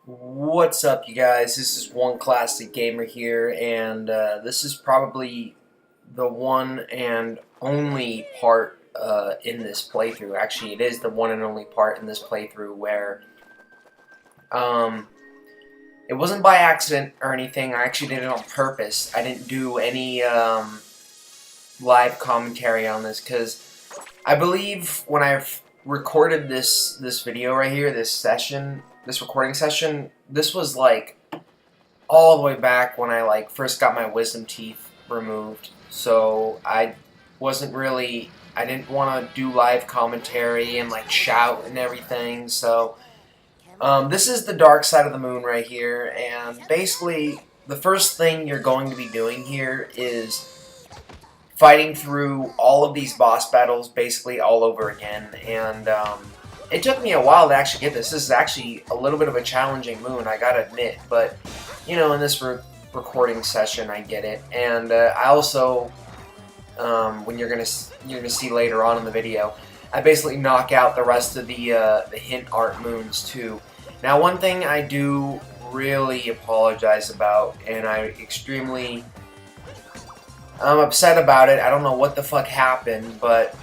What's up, you guys? This is One Classic Gamer here, and this is probably the one and only part in this playthrough. Actually, it is the one and only part in this playthrough where um, it wasn't by accident or anything. I actually did it on purpose. I didn't do any live commentary on this because I believe when I've recorded this video right here, this recording session, this was like all the way back when I first got my wisdom teeth removed. So I didn't want to do live commentary and shout and everything. So this is the dark side of the moon right here, and basically the first thing you're going to be doing here is fighting through all of these boss battles basically all over again. And it took me a while to actually get this. This is actually a little bit of a challenging moon, I gotta admit, but you know, in this recording session I get it. And I also when you're gonna see later on in the video, I basically knock out the rest of the hint art moons too. Now, one thing I do really apologize about, and I'm upset about it. I don't know what the fuck happened, but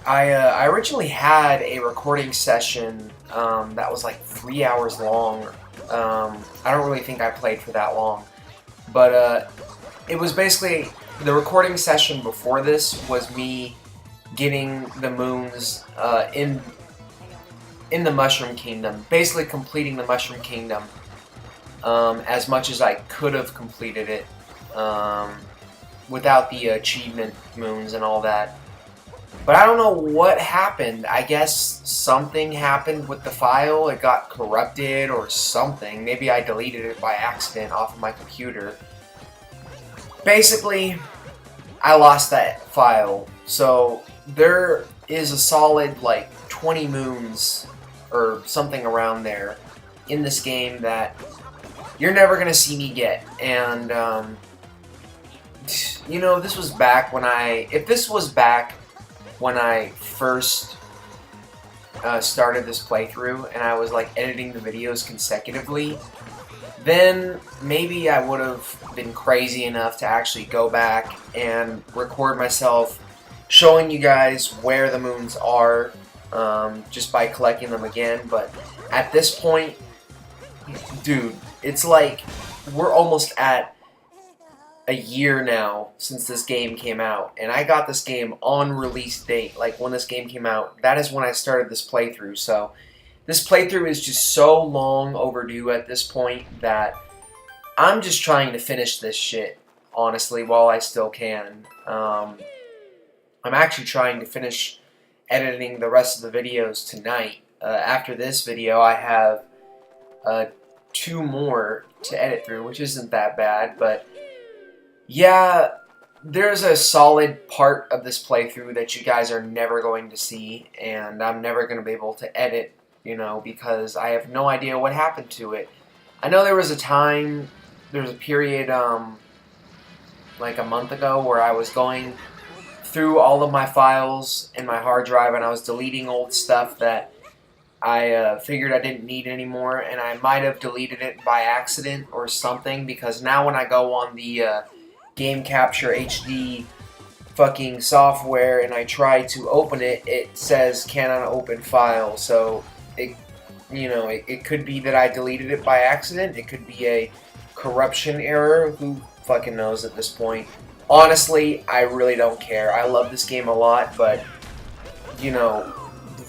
I originally had a recording session that was like 3 hours long. I don't really think I played for that long, but it was basically the recording session before this was me getting the moons in the Mushroom Kingdom, basically completing the Mushroom Kingdom as much as I could have completed it without the achievement moons and all that. But I don't know what happened. I guess something happened with the file. It got corrupted or something. Maybe I deleted it by accident off of my computer. Basically, I lost that file. So there is a solid 20 moons or something around there in this game that you're never going to see me get. And you know, this was back when if this was back when I first started this playthrough and I was editing the videos consecutively, then maybe I would have been crazy enough to actually go back and record myself showing you guys where the moons are just by collecting them again. But at this point, dude, it's like we're almost at a year now since this game came out, and I got this game on release date. Like when this game came out, that is when I started this playthrough. So this playthrough is just so long overdue at this point that I'm just trying to finish this shit, honestly, while I still can. I'm actually trying to finish editing the rest of the videos tonight. After this video, I have 2 more to edit through, which isn't that bad, but yeah, there's a solid part of this playthrough that you guys are never going to see, and I'm never going to be able to edit, you know, because I have no idea what happened to it. I know there was a period, like a month ago, where I was going through all of my files in my hard drive, and I was deleting old stuff that I figured I didn't need anymore, and I might have deleted it by accident or something, because now when I go on the Game Capture HD fucking software and I try to open it, it says cannot open file. So it could be that I deleted it by accident. It could be a corruption error. Who fucking knows at this point? Honestly, I really don't care. I love this game a lot, but you know,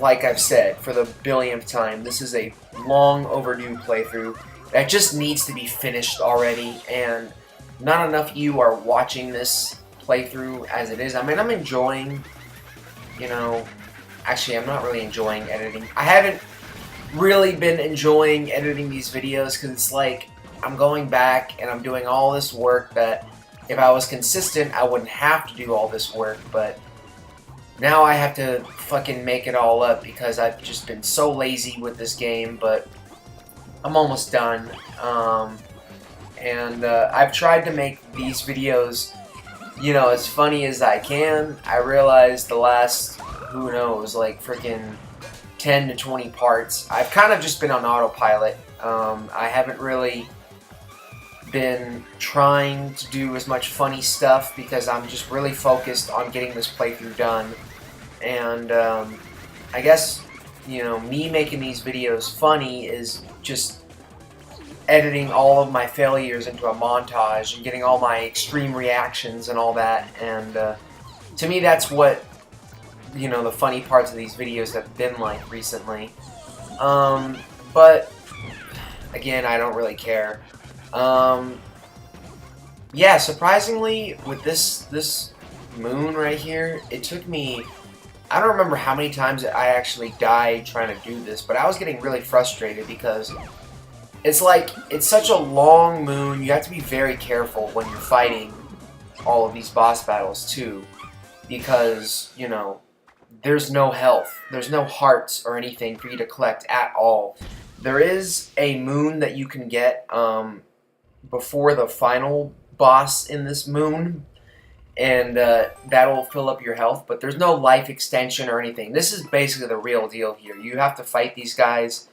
like I've said for the billionth time, this is a long overdue playthrough that just needs to be finished already, and not enough of you are watching this playthrough as it is. I mean, I'm enjoying, you know, actually I'm not really enjoying editing. I haven't really been enjoying editing these videos because it's like I'm going back and I'm doing all this work that if I was consistent I wouldn't have to do all this work, but now I have to fucking make it all up because I've just been so lazy with this game. But I'm almost done. And I've tried to make these videos, you know, as funny as I can. I realized the last, who knows, like freaking 10 to 20 parts. I've kind of just been on autopilot. I haven't really been trying to do as much funny stuff because I'm just really focused on getting this playthrough done. And I guess, you know, me making these videos funny is just editing all of my failures into a montage and getting all my extreme reactions and all that. And to me, that's what, you know, the funny parts of these videos have been like recently. But again, I don't really care. Yeah, surprisingly, with this moon right here, it took me, I don't remember how many times I actually died trying to do this, but I was getting really frustrated because it's like, it's such a long moon. You have to be very careful when you're fighting all of these boss battles too, because, you know, there's no health, there's no hearts or anything for you to collect at all. There is a moon that you can get before the final boss in this moon, and that'll fill up your health, but there's no life extension or anything. This is basically the real deal here. You have to fight these guys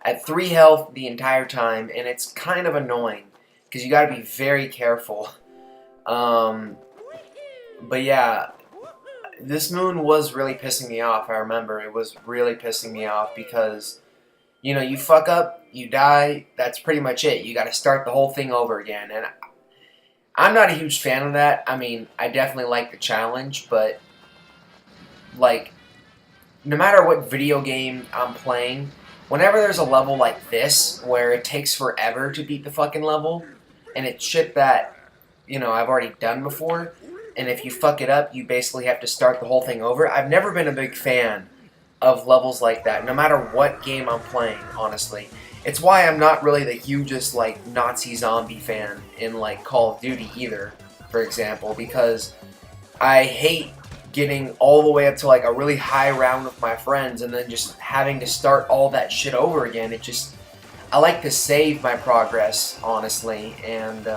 at 3 health the entire time, and it's kind of annoying because you gotta be very careful. But yeah, this moon was really pissing me off. I remember it was really pissing me off because, you know, you fuck up, you die, that's pretty much it. You gotta start the whole thing over again, and I'm not a huge fan of that. I mean, I definitely like the challenge, but, like, no matter what video game I'm playing, whenever there's a level like this, where it takes forever to beat the fucking level, and it's shit that, you know, I've already done before, and if you fuck it up, you basically have to start the whole thing over. I've never been a big fan of levels like that, no matter what game I'm playing, honestly. It's why I'm not really the hugest, like, Nazi zombie fan in, like, Call of Duty either, for example, because I hate getting all the way up to, like, a really high round with my friends and then just having to start all that shit over again. It just, I like to save my progress, honestly, and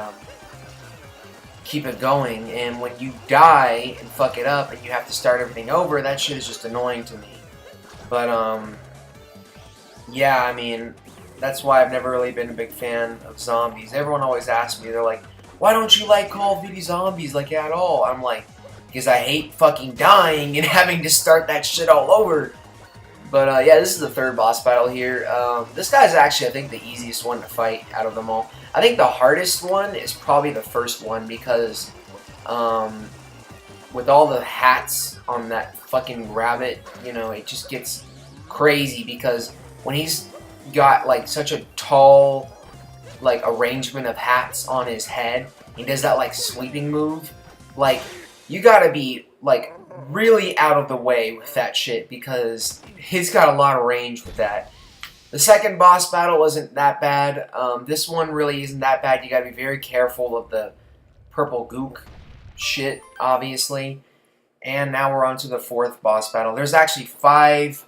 keep it going. And when you die and fuck it up and you have to start everything over, that shit is just annoying to me. But, yeah, I mean, that's why I've never really been a big fan of zombies. Everyone always asks me, they're like, why don't you like Call of Duty Zombies, like, at all? I'm like, because I hate fucking dying and having to start that shit all over. But, yeah, this is the third boss battle here. This guy's actually, I think, the easiest one to fight out of them all. I think the hardest one is probably the first one because, with all the hats on that fucking rabbit, you know, it just gets crazy because when he's got, like, such a tall, like, arrangement of hats on his head, he does that, like, sweeping move, like, you gotta be, like, really out of the way with that shit because he's got a lot of range with that. The second boss battle wasn't that bad. This one really isn't that bad. You gotta be very careful of the purple gook shit, obviously. And now we're on to the fourth boss battle. There's actually 5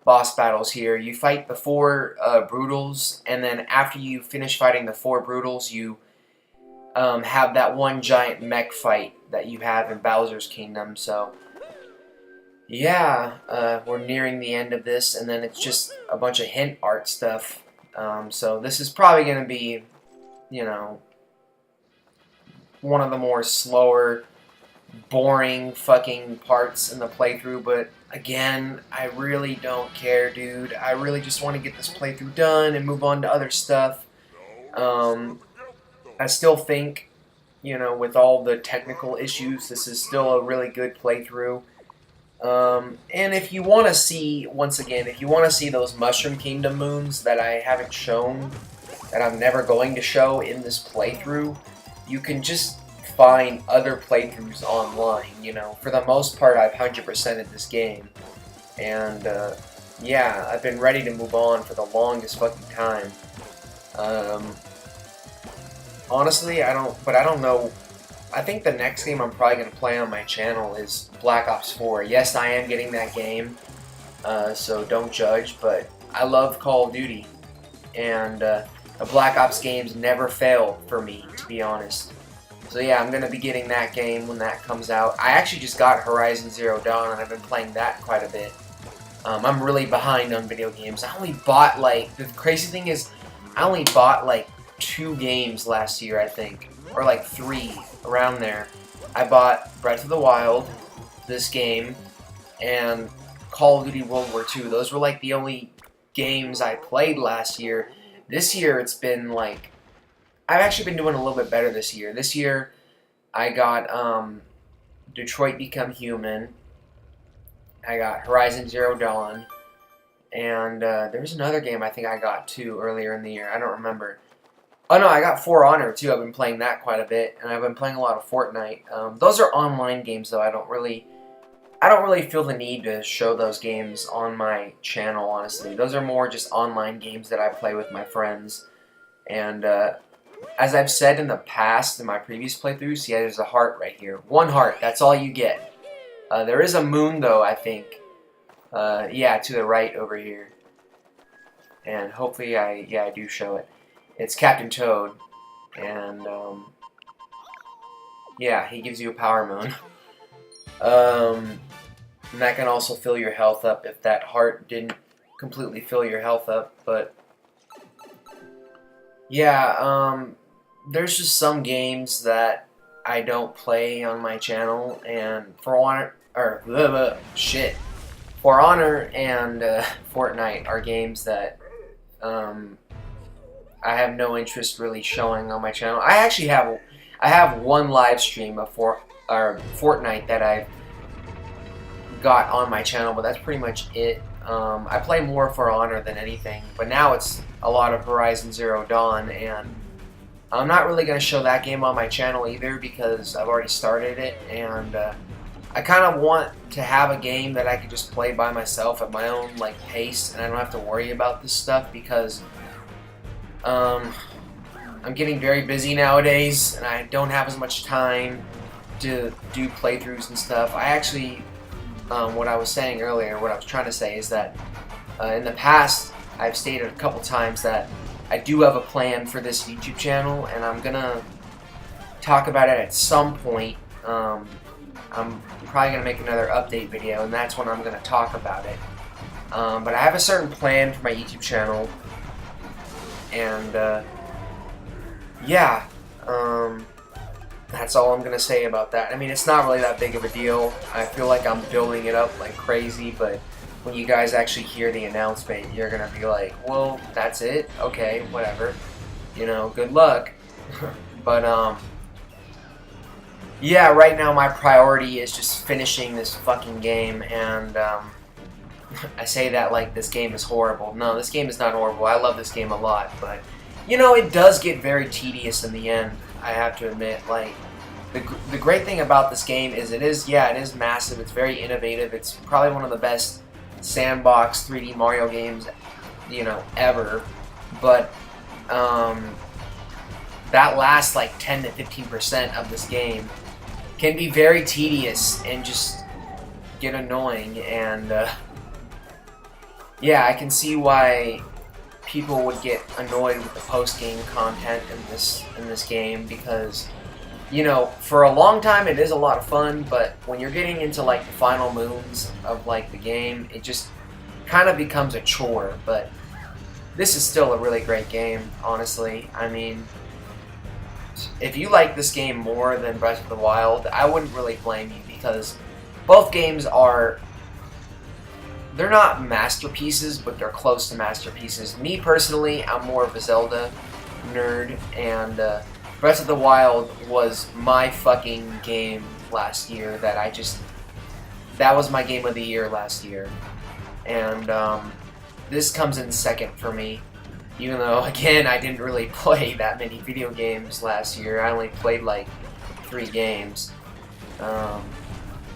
boss battles here. You fight the 4 Brutals, and then after you finish fighting the 4 Brutals, you have that one giant mech fight that you have in Bowser's Kingdom. So, yeah, we're nearing the end of this, and then it's just a bunch of hint art stuff. So this is probably going to be, you know, one of the more slower, boring fucking parts in the playthrough, but again, I really don't care, dude. I really just want to get this playthrough done and move on to other stuff. I still think, you know, with all the technical issues, this is still a really good playthrough. And if you want to see, once again, if you want to see those Mushroom Kingdom moons that I haven't shown, that I'm never going to show in this playthrough, you can just find other playthroughs online, you know. For the most part, I've 100%ed this game. And, yeah, I've been ready to move on for the longest fucking time. Honestly, I don't know. I think the next game I'm probably going to play on my channel is Black Ops 4. Yes, I am getting that game, so don't judge, but I love Call of Duty. And the Black Ops games never fail for me, to be honest. So yeah, I'm going to be getting that game when that comes out. I actually just got Horizon Zero Dawn, and I've been playing that quite a bit. I'm really behind on video games. I only bought, like, the crazy thing is, I only bought, like, 2 games last year, I think. Or, like, 3, around there. I bought Breath of the Wild, this game, and Call of Duty World War II. Those were, like, the only games I played last year. This year, it's been, like, I've actually been doing a little bit better this year. This year, I got, Detroit Become Human. I got Horizon Zero Dawn, and there's another game I think I got too earlier in the year. I don't remember. Oh no, I got For Honor too. I've been playing that quite a bit, and I've been playing a lot of Fortnite. Those are online games though. I don't really feel the need to show those games on my channel. Honestly, those are more just online games that I play with my friends. And as I've said in the past in my previous playthroughs, see, there's a heart right here. 1 heart. That's all you get. There is a moon, though, I think. Yeah, to the right over here. And hopefully I do show it. It's Captain Toad. And, yeah, he gives you a power moon. And that can also fill your health up if that heart didn't completely fill your health up. But, yeah, there's just some games that I don't play on my channel, and For Honor and Fortnite are games that I have no interest really showing on my channel. I actually have one live stream of Fortnite that I've got on my channel, but that's pretty much it. I play more For Honor than anything, but now it's a lot of Horizon Zero Dawn, and I'm not really going to show that game on my channel either because I've already started it, and I kind of want to have a game that I can just play by myself at my own like pace, and I don't have to worry about this stuff because I'm getting very busy nowadays, and I don't have as much time to do playthroughs and stuff. I actually, what I was saying earlier, what I was trying to say is that in the past I've stated a couple times that I do have a plan for this YouTube channel, and I'm gonna talk about it at some point. I'm probably gonna make another update video, and that's when I'm gonna talk about it. But I have a certain plan for my YouTube channel, and yeah, that's all I'm gonna say about that. I mean, it's not really that big of a deal. I feel like I'm building it up like crazy, but when you guys actually hear the announcement, you're gonna be like, well, that's it? Okay, whatever. You know, good luck. But, yeah, right now my priority is just finishing this fucking game, and, I say that like this game is horrible. No, this game is not horrible. I love this game a lot, but, you know, it does get very tedious in the end, I have to admit. Like, the great thing about this game is it is massive, it's very innovative, it's probably one of the best sandbox 3D Mario games, you know, ever, but that last like 10 to 15% of this game can be very tedious and just get annoying, and yeah, I can see why people would get annoyed with the post-game content in this game, because, you know, for a long time it is a lot of fun, but when you're getting into like the final moons of like the game, it just kind of becomes a chore. But this is still a really great game, honestly. I mean, if you like this game more than Breath of the Wild, I wouldn't really blame you, because both games they're not masterpieces, but they're close to masterpieces. Me personally, I'm more of a Zelda nerd, and Breath of the Wild was my fucking game last year that was my game of the year last year. And this comes in second for me, even though, again, I didn't really play that many video games last year. I only played like 3 games. I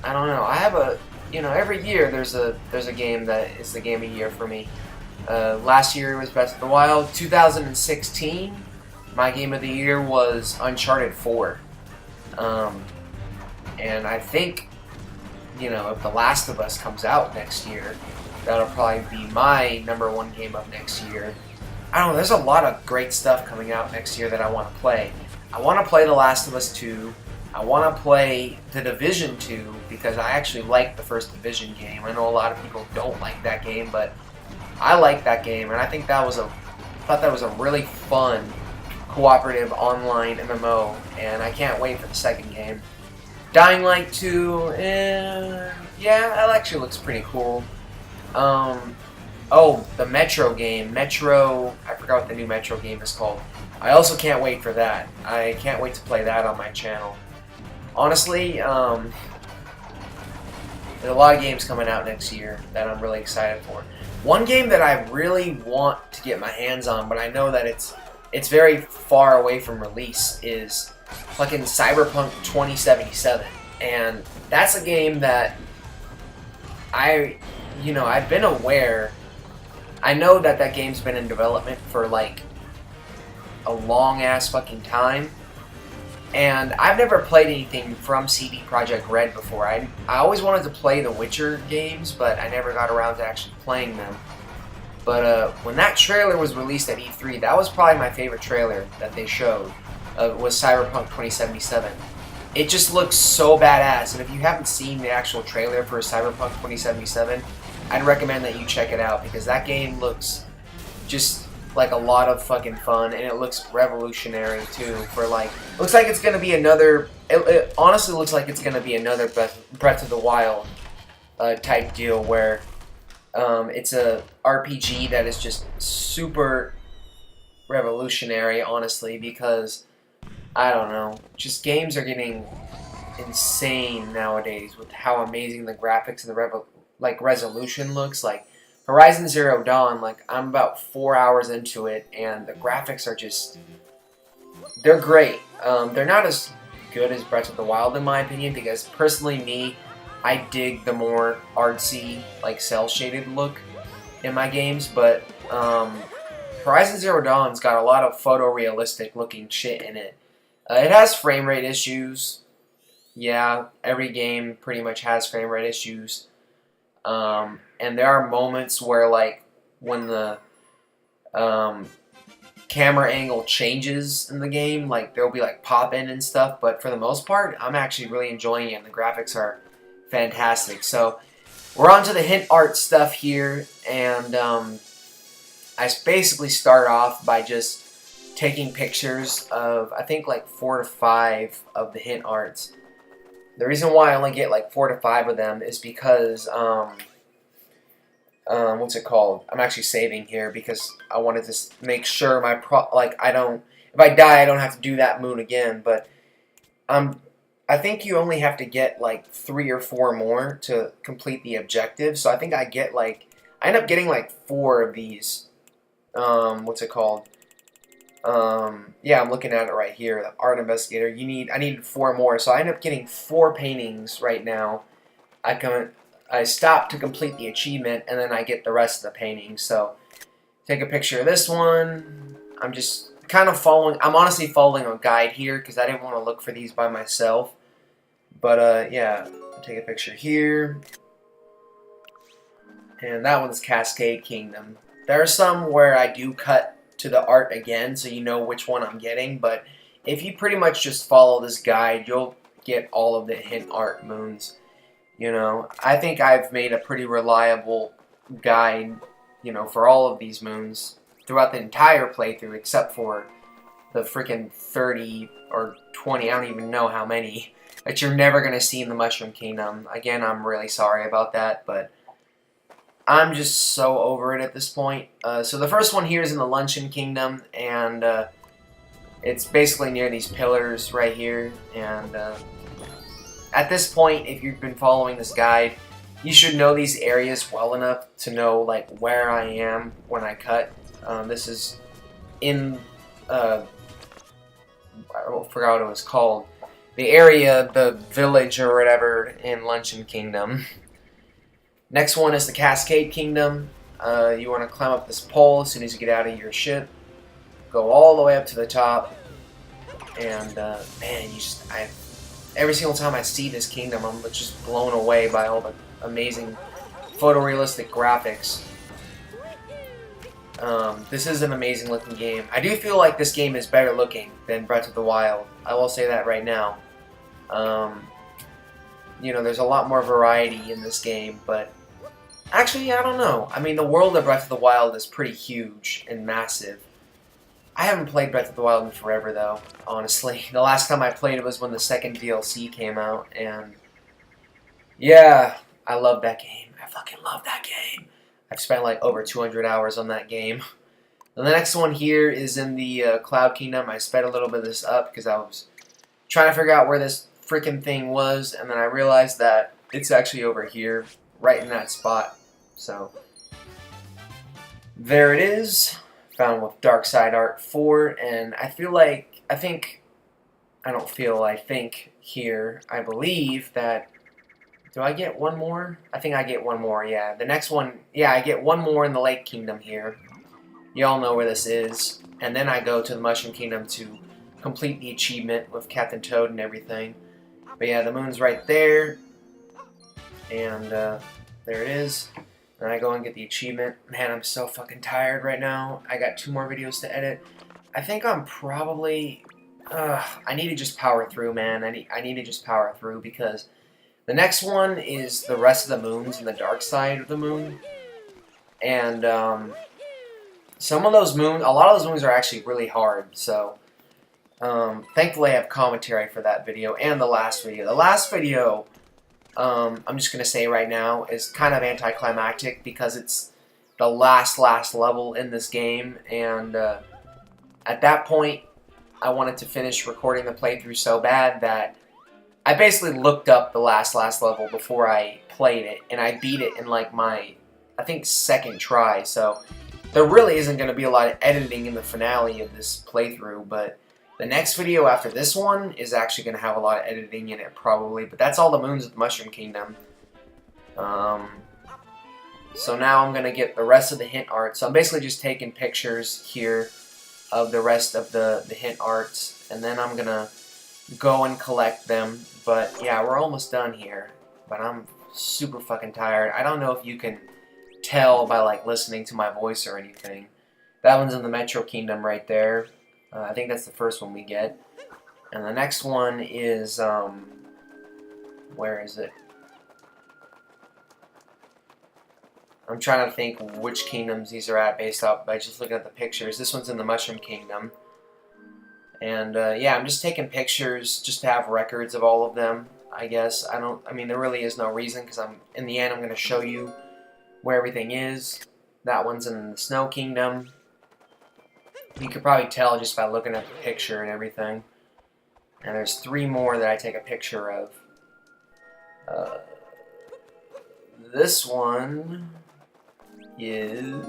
don't know. I have you know, every year there's a game that is the game of the year for me. Last year was Breath of the Wild. 2016, my game of the year was Uncharted 4. And I think, you know, if The Last of Us comes out next year, that'll probably be my #1 game of next year. I don't know, there's a lot of great stuff coming out next year that I want to play. I want to play The Last of Us 2. I want to play The Division 2 because I actually like the first Division game. I know a lot of people don't like that game, but I like that game, and I think that was thought that was a really fun cooperative online MMO, and I can't wait for the second game. Dying Light 2, yeah, that actually looks pretty cool. Oh, the Metro game. Metro, I forgot what the new Metro game is called. I also can't wait for that. I can't wait to play that on my channel. Honestly, there's a lot of games coming out next year that I'm really excited for. One game that I really want to get my hands on, but I know that it's very far away from release, is fucking Cyberpunk 2077. And that's a game that I've been aware. I know that that game's been in development for like a long ass fucking time, and I've never played anything from CD Projekt Red before. I always wanted to play the Witcher games, but I never got around to actually playing them. But when that trailer was released at E3, that was probably my favorite trailer that they showed. Was Cyberpunk 2077. It just looks so badass, and if you haven't seen the actual trailer for Cyberpunk 2077, I'd recommend that you check it out, because that game looks just like a lot of fucking fun, and it looks revolutionary too. For like, looks like it's gonna be another. It honestly looks like it's gonna be another Breath of the Wild type deal, where it's a RPG that is just super revolutionary, honestly, because I don't know, just games are getting insane nowadays with how amazing the graphics and the resolution looks. Like Horizon Zero Dawn, like I'm about 4 hours into it, and the graphics are just, they're great. They're not as good as Breath of the Wild in my opinion, because personally me, I dig the more artsy, like cel-shaded look in my games, but Horizon Zero Dawn's got a lot of photorealistic looking shit in it. It has frame rate issues. Yeah, every game pretty much has frame rate issues. And there are moments where, like, when the camera angle changes in the game, like, there'll be, like, pop-in and stuff, but for the most part, I'm actually really enjoying it, and the graphics are fantastic. So, we're on to the hint art stuff here, and I basically start off by just taking pictures of, I think, like 4 to 5 of the hint arts. The reason why I only get like 4 to 5 of them is because, what's it called? I'm actually saving here because I wanted to make sure my if I die, I don't have to do that moon again. But I think you only have to get like 3 or 4 more to complete the objective. So I think I end up getting like 4 of these. What's it called? Yeah, I'm looking at it right here. The art investigator. I needed 4 more, so I end up getting 4 paintings right now. I stop to complete the achievement, and then I get the rest of the paintings. So, take a picture of this one. I'm just kind of I'm honestly following a guide here because I didn't want to look for these by myself. But yeah, take a picture here, and that one's Cascade Kingdom. There are some where I do cut to the art again, so you know which one I'm getting, but if you pretty much just follow this guide, you'll get all of the hint art moons. You know, I think I've made a pretty reliable guide, you know, for all of these moons throughout the entire playthrough, except for the freaking 30 or 20, I don't even know how many, that you're never going to see in the Mushroom Kingdom. Again, I'm really sorry about that, but I'm just so over it at this point. So the first one here is in the Luncheon Kingdom, and it's basically near these pillars right here. And at this point, if you've been following this guide, you should know these areas well enough to know like where I am when I cut. This is in I forgot what it was called. The area, the village or whatever in Luncheon Kingdom. Next one is the Cascade Kingdom. You want to climb up this pole as soon as you get out of your ship. Go all the way up to the top. And, man, every single time I see this kingdom, I'm just blown away by all the amazing photorealistic graphics. This is an amazing looking game. I do feel like this game is better looking than Breath of the Wild. I will say that right now. You know, there's a lot more variety in this game, but actually, I don't know. I mean, the world of Breath of the Wild is pretty huge and massive. I haven't played Breath of the Wild in forever, though, honestly. The last time I played it was when the second DLC came out, and yeah, I love that game. I fucking love that game. I've spent like over 200 hours on that game. And the next one here is in the Cloud Kingdom. I sped a little bit of this up because I was trying to figure out where this freaking thing was, and then I realized that it's actually over here, right in that spot. So there it is, found with Dark Side Art 4, and I think here, I believe that, do I get one more? I think I get one more, yeah. The next one, yeah, I get one more in the Lake Kingdom here. You all know where this is. And then I go to the Mushroom Kingdom to complete the achievement with Captain Toad and everything. But yeah, the moon's right there. And there it is. And I go and get the achievement. Man, I'm so fucking tired right now. I got 2 more videos to edit. I think I'm probably... I need to just power through, man. I need to just power through because the next one is the rest of the moons and the dark side of the moon. And some of those moons, a lot of those moons are actually really hard. So thankfully I have commentary for that video and the last video. The last video, I'm just going to say right now, is kind of anticlimactic because it's the last level in this game. And at that point, I wanted to finish recording the playthrough so bad that I basically looked up the last level before I played it, and I beat it in like my, I think, 2nd try. So there really isn't going to be a lot of editing in the finale of this playthrough, but the next video after this one is actually going to have a lot of editing in it probably, but that's all the moons of the Mushroom Kingdom. So now I'm going to get the rest of the hint art. So I'm basically just taking pictures here of the rest of the hint arts, and then I'm gonna go and collect them. But yeah, we're almost done here, but I'm super fucking tired. I don't know if you can tell by like listening to my voice or anything. That one's in the Metro Kingdom right there. I think that's the first one we get, and the next one is where is it? I'm trying to think which kingdoms these are at based off by just looking at the pictures. This one's in the Mushroom Kingdom. And yeah, I'm just taking pictures just to have records of all of them, I guess. I mean, there really is no reason because in the end, I'm going to show you where everything is. That one's in the Snow Kingdom. You could probably tell just by looking at the picture and everything. And there's 3 more that I take a picture of. This one is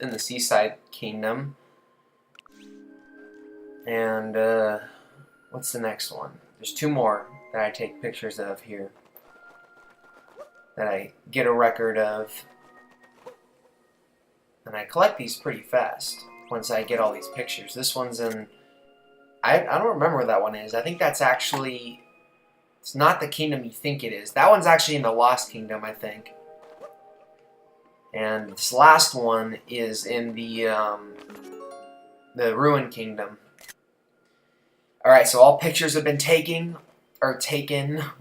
in the Seaside Kingdom. And what's the next one? There's 2 more that I take pictures of here that I get a record of, and I collect these pretty fast once I get all these pictures. This one's in, I don't remember where that one is. I think that's actually, it's not the kingdom you think it is. That one's actually in the Lost Kingdom, I think. And this last one is in the Ruined Kingdom. Alright, so all pictures have been taken,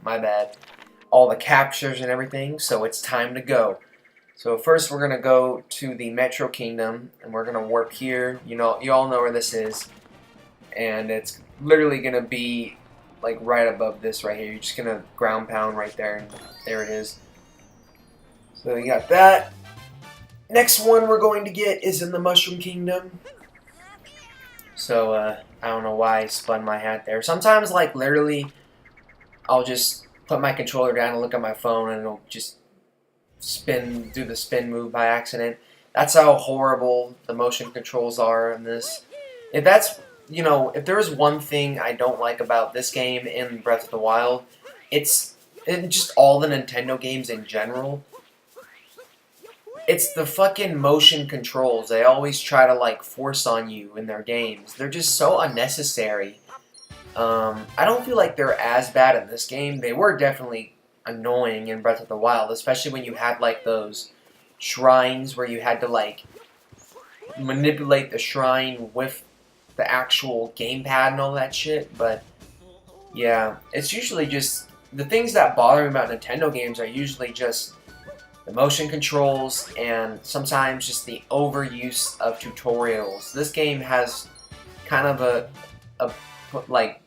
my bad. All the captures and everything, so it's time to go. So first we're going to go to the Metro Kingdom, and we're going to warp here. You all know where this is. And it's literally going to be like right above this right here. You're just going to ground pound right there, and there it is. So you got that. Next one we're going to get is in the Mushroom Kingdom. So, I don't know why I spun my hat there. Sometimes, like, literally, I'll just put my controller down and look at my phone and it'll just do the spin move by accident. That's how horrible the motion controls are in this. If that's, if there is one thing I don't like about this game in Breath of the Wild, it's in just all the Nintendo games in general. It's the fucking motion controls. They always try to, like, force on you in their games. They're just so unnecessary. I don't feel like they're as bad in this game. They were definitely annoying in Breath of the Wild, especially when you had, like, those shrines where you had to, like, manipulate the shrine with the actual gamepad and all that shit. But Yeah, it's usually just the things that bother me about Nintendo games are usually just the motion controls and sometimes just the overuse of tutorials. This game has kind of a like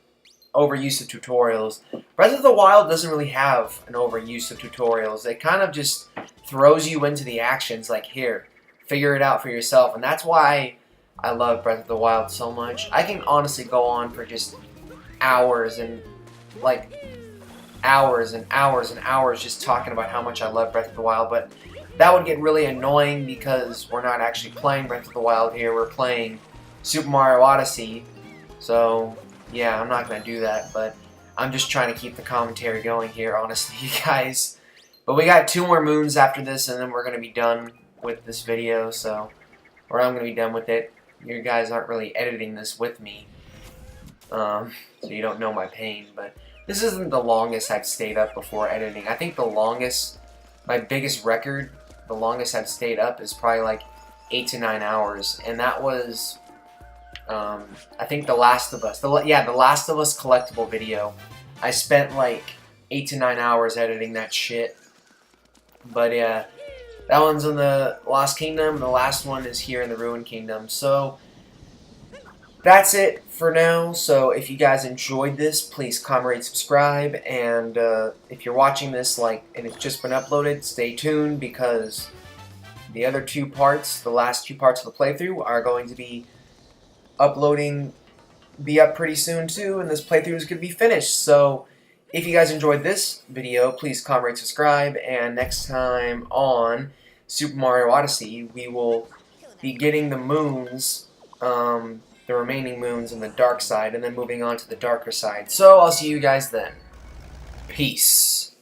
overuse of tutorials. Breath of the Wild doesn't really have an overuse of tutorials. It kind of just throws you into the actions like, here, figure it out for yourself. And that's why I love Breath of the Wild so much. I can honestly go on for just hours and like hours and hours and hours just talking about how much I love Breath of the Wild, but that would get really annoying because we're not actually playing Breath of the Wild here. We're playing Super Mario Odyssey. So yeah, I'm not going to do that, but I'm just trying to keep the commentary going here, honestly, you guys. But we got 2 more moons after this, and then we're going to be done with this video, or I'm going to be done with it. You guys aren't really editing this with me, so you don't know my pain, but this isn't the longest I've stayed up before editing. I think the longest, my biggest record, the longest I've stayed up is probably like 8 to 9 hours, and that was I think The Last of Us. The Last of Us collectible video. I spent like 8 to 9 hours editing that shit. But yeah, that one's in the Lost Kingdom, and the last one is here in the Ruined Kingdom. So that's it for now. So if you guys enjoyed this, please comment, rate, subscribe, and if you're watching this and it's just been uploaded, stay tuned because the other 2 parts, the last 2 parts of the playthrough, are going to be up pretty soon too, and this playthrough is going to be finished. So if you guys enjoyed this video, please comment, rate, subscribe, and next time on Super Mario Odyssey, we will be getting the moons, the remaining moons in the dark side, and then moving on to the darker side. So I'll see you guys then. Peace.